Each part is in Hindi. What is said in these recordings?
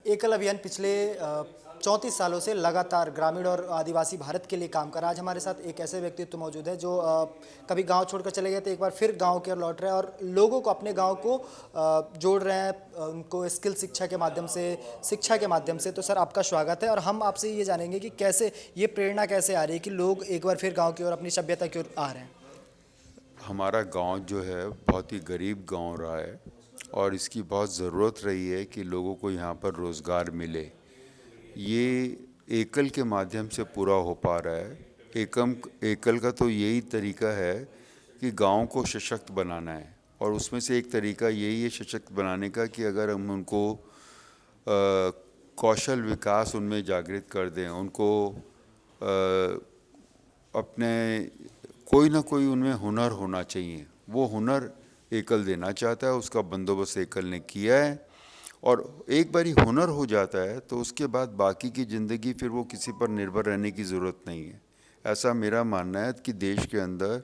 एकल अभियान पिछले 34 सालों से लगातार ग्रामीण और आदिवासी भारत के लिए काम कर रहा है। आज हमारे साथ एक ऐसे व्यक्तित्व मौजूद है जो कभी गांव छोड़कर चले गए थे, एक बार फिर गांव की ओर लौट रहे हैं और लोगों को अपने गांव को जोड़ रहे हैं, उनको स्किल शिक्षा के माध्यम से। तो सर, आपका स्वागत है और हम आपसे ये जानेंगे कि कैसे ये प्रेरणा कैसे आ रही है कि लोग एक बार फिर गाँव की ओर, अपनी सभ्यता की ओर आ रहे हैं। हमारा गांव जो है बहुत ही गरीब गांव रहा है और इसकी बहुत ज़रूरत रही है कि लोगों को यहाँ पर रोज़गार मिले। ये एकल के माध्यम से पूरा हो पा रहा है। एकल का तो यही तरीका है कि गांव को सशक्त बनाना है और उसमें से एक तरीका यही है सशक्त बनाने का कि अगर हम उनको कौशल विकास उनमें जागृत कर दें, उनको अपने कोई ना कोई उनमें हुनर होना चाहिए। वो हुनर एकल देना चाहता है, उसका बंदोबस्त एकल ने किया है और एक बार ही हुनर हो जाता है तो उसके बाद बाकी की ज़िंदगी फिर वो किसी पर निर्भर रहने की ज़रूरत नहीं है। ऐसा मेरा मानना है कि देश के अंदर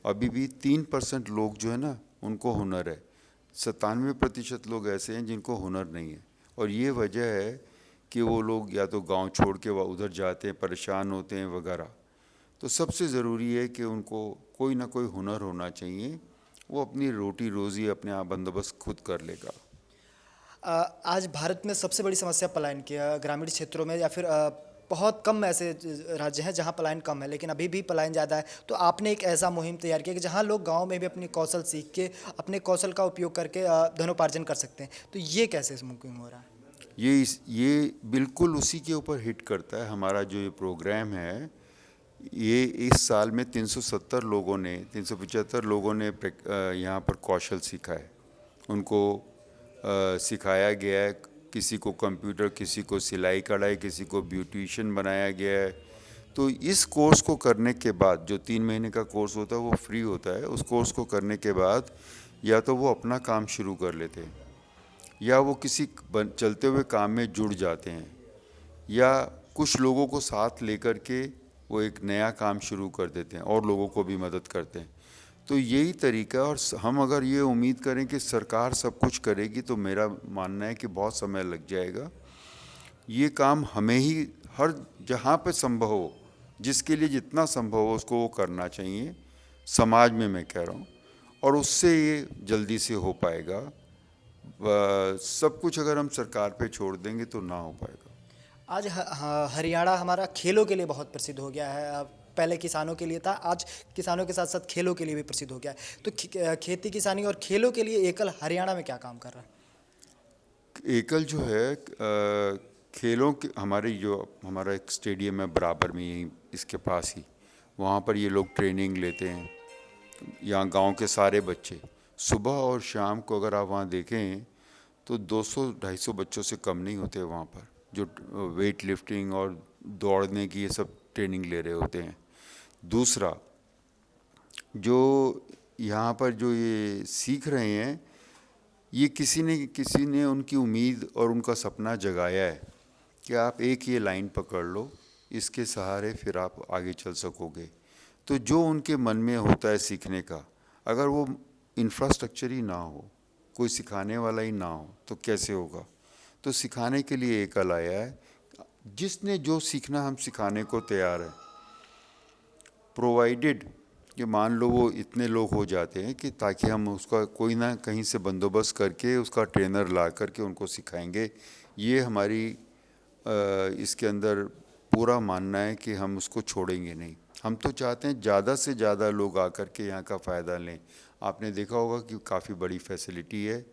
अभी भी 3% लोग जो है ना, उनको हुनर है। 97% लोग ऐसे हैं जिनको हुनर नहीं है और ये वजह है कि वो लोग या तो गांव छोड़ के वह उधर जाते हैं, परेशान होते हैं वगैरह। तो सबसे ज़रूरी है कि उनको कोई ना कोई हुनर होना चाहिए, वो अपनी रोटी रोज़ी अपने आप बंदोबस्त खुद कर लेगा। आज भारत में सबसे बड़ी समस्या पलायन की है। ग्रामीण क्षेत्रों में या फिर बहुत कम ऐसे राज्य हैं जहां पलायन कम है, लेकिन अभी भी पलायन ज़्यादा है। तो आपने एक ऐसा मुहिम तैयार किया कि जहां लोग गांव में भी अपनी कौशल सीख के, अपने कौशल का उपयोग करके धनोपार्जन कर सकते हैं। तो ये कैसे मुमकिन हो रहा है? ये बिल्कुल उसी के ऊपर हिट करता है। हमारा जो ये प्रोग्राम है, ये इस साल में 375 लोगों ने यहाँ पर कौशल सीखा है। उनको सिखाया गया है, किसी को कंप्यूटर, किसी को सिलाई कढ़ाई, किसी को ब्यूटिशियन बनाया गया है। तो इस कोर्स को करने के बाद, जो 3 महीने का कोर्स होता है वो फ्री होता है, उस कोर्स को करने के बाद या तो वो अपना काम शुरू कर लेते हैं या वो किसी चलते हुए काम में जुड़ जाते हैं या कुछ लोगों को साथ लेकर के वो एक नया काम शुरू कर देते हैं और लोगों को भी मदद करते हैं। तो यही तरीका है और हम अगर ये उम्मीद करें कि सरकार सब कुछ करेगी तो मेरा मानना है कि बहुत समय लग जाएगा। ये काम हमें ही हर जहाँ पे संभव हो, जिसके लिए जितना संभव हो उसको वो करना चाहिए, समाज में मैं कह रहा हूँ, और उससे ये जल्दी से हो पाएगा। सब कुछ अगर हम सरकार पे छोड़ देंगे तो ना हो पाएगा। आज हरियाणा हमारा खेलों के लिए बहुत प्रसिद्ध हो गया है। पहले किसानों के लिए था, आज किसानों के साथ साथ खेलों के लिए भी प्रसिद्ध हो गया है। तो खेती किसानी और खेलों के लिए एकल हरियाणा में क्या काम कर रहा है? एकल जो है खेलों के हमारा एक स्टेडियम है बराबर में, यहीं इसके पास ही, वहाँ पर ये लोग ट्रेनिंग लेते हैं। यहाँ गांव के सारे बच्चे सुबह और शाम को अगर आप वहाँ देखें तो 200-250 बच्चों से कम नहीं होते वहाँ पर, जो वेट लिफ्टिंग और दौड़ने की ये सब ट्रेनिंग ले रहे होते हैं। दूसरा, जो यहाँ पर जो ये सीख रहे हैं, ये किसी ने उनकी उम्मीद और उनका सपना जगाया है कि आप एक ये लाइन पकड़ लो, इसके सहारे फिर आप आगे चल सकोगे। तो जो उनके मन में होता है सीखने का, अगर वो इंफ्रास्ट्रक्चर ही ना हो, कोई सिखाने वाला ही ना हो तो कैसे होगा। तो सिखाने के लिए एकल आया है। जिसने जो सीखना हम सिखाने को तैयार है, प्रोवाइडेड कि मान लो वो इतने लोग हो जाते हैं कि ताकि हम उसका कोई ना कहीं से बंदोबस्त करके उसका ट्रेनर ला करके उनको सिखाएंगे। ये हमारी इसके अंदर पूरा मानना है कि हम उसको छोड़ेंगे नहीं। हम तो चाहते हैं ज़्यादा से ज़्यादा लोग आकर के यहाँ का फ़ायदा लें। आपने देखा होगा कि काफ़ी बड़ी फैसिलिटी है,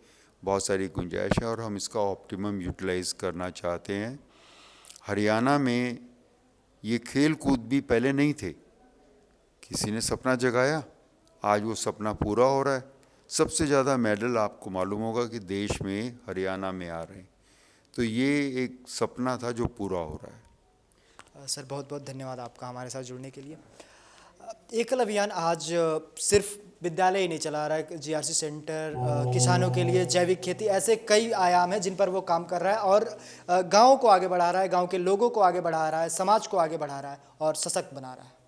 बहुत सारी गुंजाइश है और हम इसका ऑप्टिमम यूटिलाइज़ करना चाहते हैं। हरियाणा में ये खेल कूद भी पहले नहीं थे, किसी ने सपना जगाया, आज वो सपना पूरा हो रहा है। सबसे ज़्यादा मेडल आपको मालूम होगा कि देश में हरियाणा में आ रहे हैं। तो ये एक सपना था जो पूरा हो रहा है। सर, बहुत बहुत धन्यवाद आपका हमारे साथ जुड़ने के लिए। एकल अभियान आज सिर्फ विद्यालय ही नहीं चला रहा है, जीआरसी सेंटर, किसानों के लिए जैविक खेती, ऐसे कई आयाम हैं जिन पर वो काम कर रहा है और गाँव को आगे बढ़ा रहा है, गाँव के लोगों को आगे बढ़ा रहा है, समाज को आगे बढ़ा रहा है और सशक्त बना रहा है।